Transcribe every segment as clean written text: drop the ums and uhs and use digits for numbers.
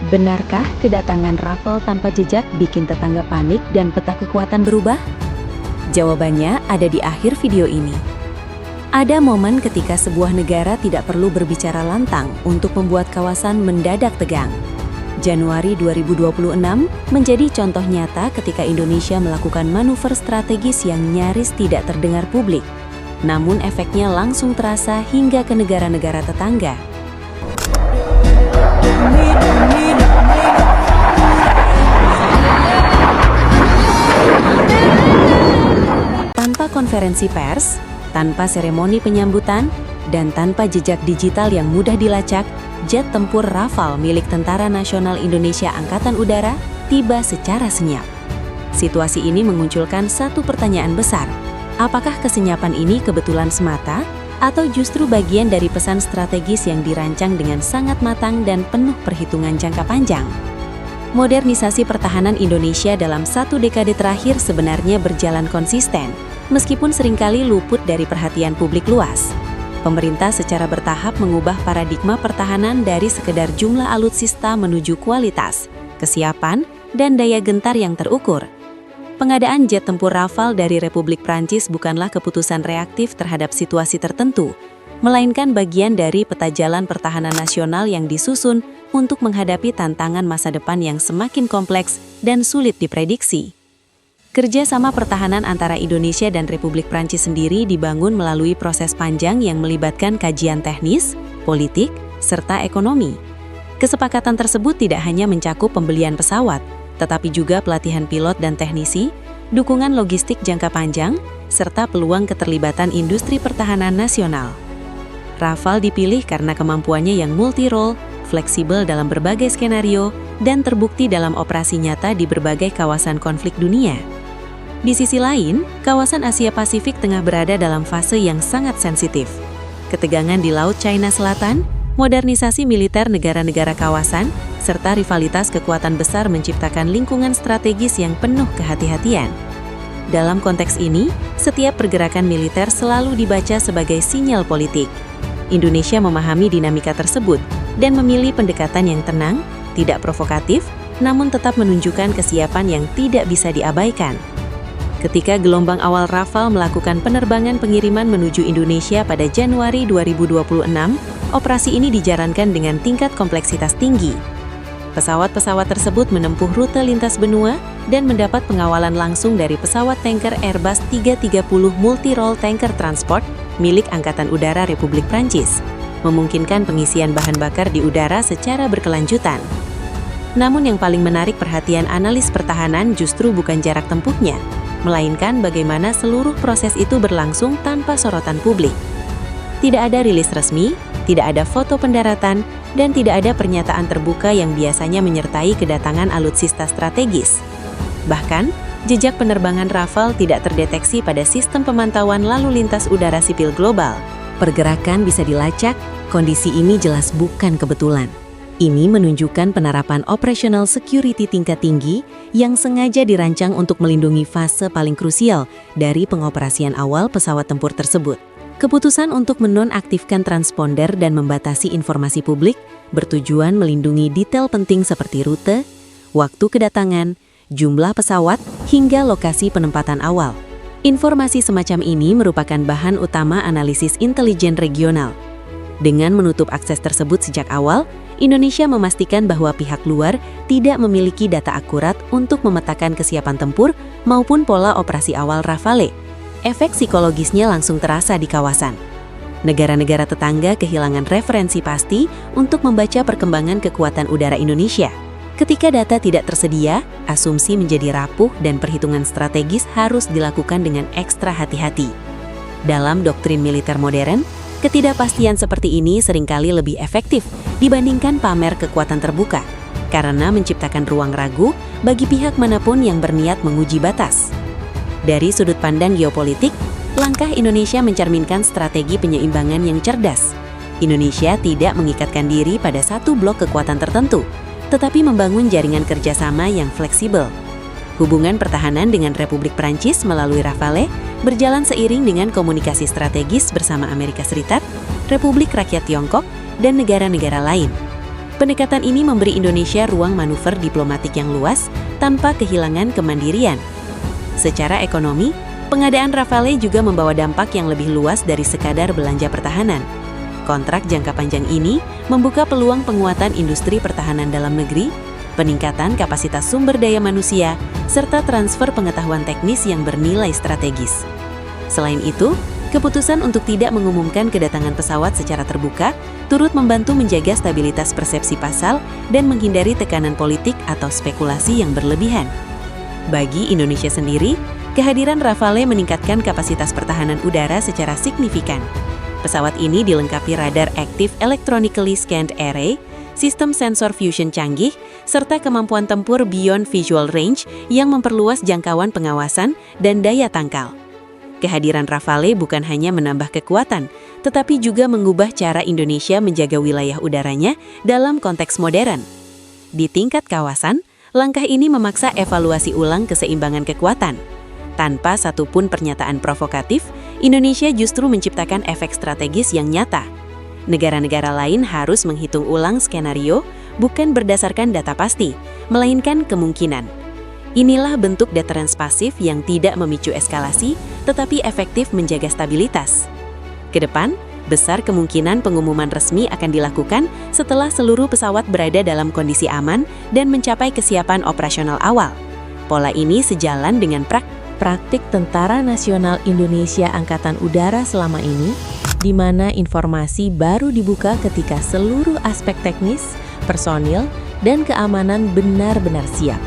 Benarkah kedatangan Rafale tanpa jejak bikin tetangga panik dan peta kekuatan berubah? Jawabannya ada di akhir video ini. Ada momen ketika sebuah negara tidak perlu berbicara lantang untuk membuat kawasan mendadak tegang. Januari 2026 menjadi contoh nyata ketika Indonesia melakukan manuver strategis yang nyaris tidak terdengar publik. Namun efeknya langsung terasa hingga ke negara-negara tetangga. Tanpa konferensi pers, tanpa seremoni penyambutan, dan tanpa jejak digital yang mudah dilacak, jet tempur Rafale milik Tentara Nasional Indonesia Angkatan Udara tiba secara senyap. Situasi ini memunculkan satu pertanyaan besar. Apakah kesenyapan ini kebetulan semata, atau justru bagian dari pesan strategis yang dirancang dengan sangat matang dan penuh perhitungan jangka panjang? Modernisasi pertahanan Indonesia dalam 1 dekade terakhir sebenarnya berjalan konsisten, meskipun seringkali luput dari perhatian publik luas. Pemerintah secara bertahap mengubah paradigma pertahanan dari sekedar jumlah alutsista menuju kualitas, kesiapan, dan daya gentar yang terukur. Pengadaan jet tempur Rafale dari Republik Prancis bukanlah keputusan reaktif terhadap situasi tertentu, melainkan bagian dari peta jalan pertahanan nasional yang disusun untuk menghadapi tantangan masa depan yang semakin kompleks dan sulit diprediksi. Kerjasama pertahanan antara Indonesia dan Republik Prancis sendiri dibangun melalui proses panjang yang melibatkan kajian teknis, politik, serta ekonomi. Kesepakatan tersebut tidak hanya mencakup pembelian pesawat, tetapi juga pelatihan pilot dan teknisi, dukungan logistik jangka panjang, serta peluang keterlibatan industri pertahanan nasional. Rafale dipilih karena kemampuannya yang multi-role, fleksibel dalam berbagai skenario, dan terbukti dalam operasi nyata di berbagai kawasan konflik dunia. Di sisi lain, kawasan Asia Pasifik tengah berada dalam fase yang sangat sensitif. Ketegangan di Laut China Selatan, modernisasi militer negara-negara kawasan, serta rivalitas kekuatan besar menciptakan lingkungan strategis yang penuh kehati-hatian. Dalam konteks ini, setiap pergerakan militer selalu dibaca sebagai sinyal politik. Indonesia memahami dinamika tersebut dan memilih pendekatan yang tenang, tidak provokatif, namun tetap menunjukkan kesiapan yang tidak bisa diabaikan. Ketika gelombang awal Rafale melakukan penerbangan pengiriman menuju Indonesia pada Januari 2026, operasi ini dijalankan dengan tingkat kompleksitas tinggi. Pesawat-pesawat tersebut menempuh rute lintas benua dan mendapat pengawalan langsung dari pesawat tanker Airbus 330 Multi-Role Tanker Transport milik Angkatan Udara Republik Prancis, memungkinkan pengisian bahan bakar di udara secara berkelanjutan. Namun yang paling menarik perhatian analis pertahanan justru bukan jarak tempuhnya, melainkan bagaimana seluruh proses itu berlangsung tanpa sorotan publik. Tidak ada rilis resmi, tidak ada foto pendaratan, dan tidak ada pernyataan terbuka yang biasanya menyertai kedatangan alutsista strategis. Bahkan, jejak penerbangan Rafale tidak terdeteksi pada sistem pemantauan lalu lintas udara sipil global. Pergerakan bisa dilacak, kondisi ini jelas bukan kebetulan. Ini menunjukkan penerapan operational security tingkat tinggi yang sengaja dirancang untuk melindungi fase paling krusial dari pengoperasian awal pesawat tempur tersebut. Keputusan untuk menonaktifkan transponder dan membatasi informasi publik bertujuan melindungi detail penting seperti rute, waktu kedatangan, jumlah pesawat, hingga lokasi penempatan awal. Informasi semacam ini merupakan bahan utama analisis intelijen regional. Dengan menutup akses tersebut sejak awal, Indonesia memastikan bahwa pihak luar tidak memiliki data akurat untuk memetakan kesiapan tempur maupun pola operasi awal Rafale. Efek psikologisnya langsung terasa di kawasan. Negara-negara tetangga kehilangan referensi pasti untuk membaca perkembangan kekuatan udara Indonesia. Ketika data tidak tersedia, asumsi menjadi rapuh dan perhitungan strategis harus dilakukan dengan ekstra hati-hati. Dalam doktrin militer modern, ketidakpastian seperti ini seringkali lebih efektif dibandingkan pamer kekuatan terbuka, karena menciptakan ruang ragu bagi pihak manapun yang berniat menguji batas. Dari sudut pandang geopolitik, langkah Indonesia mencerminkan strategi penyeimbangan yang cerdas. Indonesia tidak mengikatkan diri pada satu blok kekuatan tertentu, tetapi membangun jaringan kerjasama yang fleksibel. Hubungan pertahanan dengan Republik Prancis melalui Rafale berjalan seiring dengan komunikasi strategis bersama Amerika Serikat, Republik Rakyat Tiongkok, dan negara-negara lain. Pendekatan ini memberi Indonesia ruang manuver diplomatik yang luas tanpa kehilangan kemandirian. Secara ekonomi, pengadaan Rafale juga membawa dampak yang lebih luas dari sekadar belanja pertahanan. Kontrak jangka panjang ini membuka peluang penguatan industri pertahanan dalam negeri, peningkatan kapasitas sumber daya manusia, serta transfer pengetahuan teknis yang bernilai strategis. Selain itu, keputusan untuk tidak mengumumkan kedatangan pesawat secara terbuka turut membantu menjaga stabilitas persepsi pasar dan menghindari tekanan politik atau spekulasi yang berlebihan. Bagi Indonesia sendiri, kehadiran Rafale meningkatkan kapasitas pertahanan udara secara signifikan. Pesawat ini dilengkapi radar Active Electronically Scanned Array, sistem sensor fusion canggih, serta kemampuan tempur Beyond Visual Range yang memperluas jangkauan pengawasan dan daya tangkal. Kehadiran Rafale bukan hanya menambah kekuatan, tetapi juga mengubah cara Indonesia menjaga wilayah udaranya dalam konteks modern. Di tingkat kawasan, langkah ini memaksa evaluasi ulang keseimbangan kekuatan. Tanpa satupun pernyataan provokatif, Indonesia justru menciptakan efek strategis yang nyata. Negara-negara lain harus menghitung ulang skenario, bukan berdasarkan data pasti, melainkan kemungkinan. Inilah bentuk deterrence pasif yang tidak memicu eskalasi, tetapi efektif menjaga stabilitas. Kedepan, besar kemungkinan pengumuman resmi akan dilakukan setelah seluruh pesawat berada dalam kondisi aman dan mencapai kesiapan operasional awal. Pola ini sejalan dengan praktik Tentara Nasional Indonesia Angkatan Udara selama ini, di mana informasi baru dibuka ketika seluruh aspek teknis, personil, dan keamanan benar-benar siap.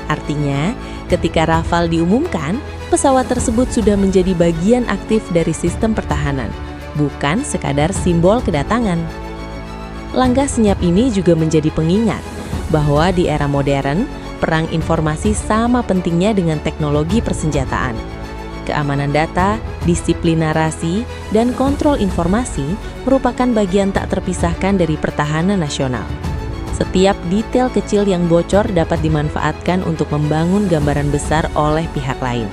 Artinya, ketika Rafale diumumkan, pesawat tersebut sudah menjadi bagian aktif dari sistem pertahanan, bukan sekadar simbol kedatangan. Langkah senyap ini juga menjadi pengingat bahwa di era modern, perang informasi sama pentingnya dengan teknologi persenjataan. Keamanan data, disiplin narasi, dan kontrol informasi merupakan bagian tak terpisahkan dari pertahanan nasional. Setiap detail kecil yang bocor dapat dimanfaatkan untuk membangun gambaran besar oleh pihak lain.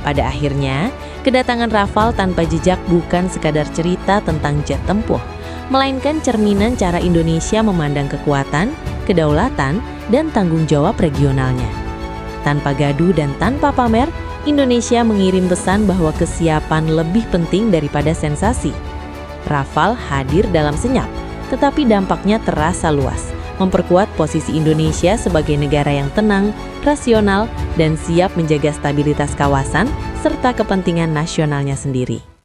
Pada akhirnya, kedatangan Rafale tanpa jejak bukan sekadar cerita tentang jet tempur, melainkan cerminan cara Indonesia memandang kekuatan, kedaulatan, dan tanggung jawab regionalnya. Tanpa gaduh dan tanpa pamer, Indonesia mengirim pesan bahwa kesiapan lebih penting daripada sensasi. Rafale hadir dalam senyap, tetapi dampaknya terasa luas, memperkuat posisi Indonesia sebagai negara yang tenang, rasional, dan siap menjaga stabilitas kawasan serta kepentingan nasionalnya sendiri.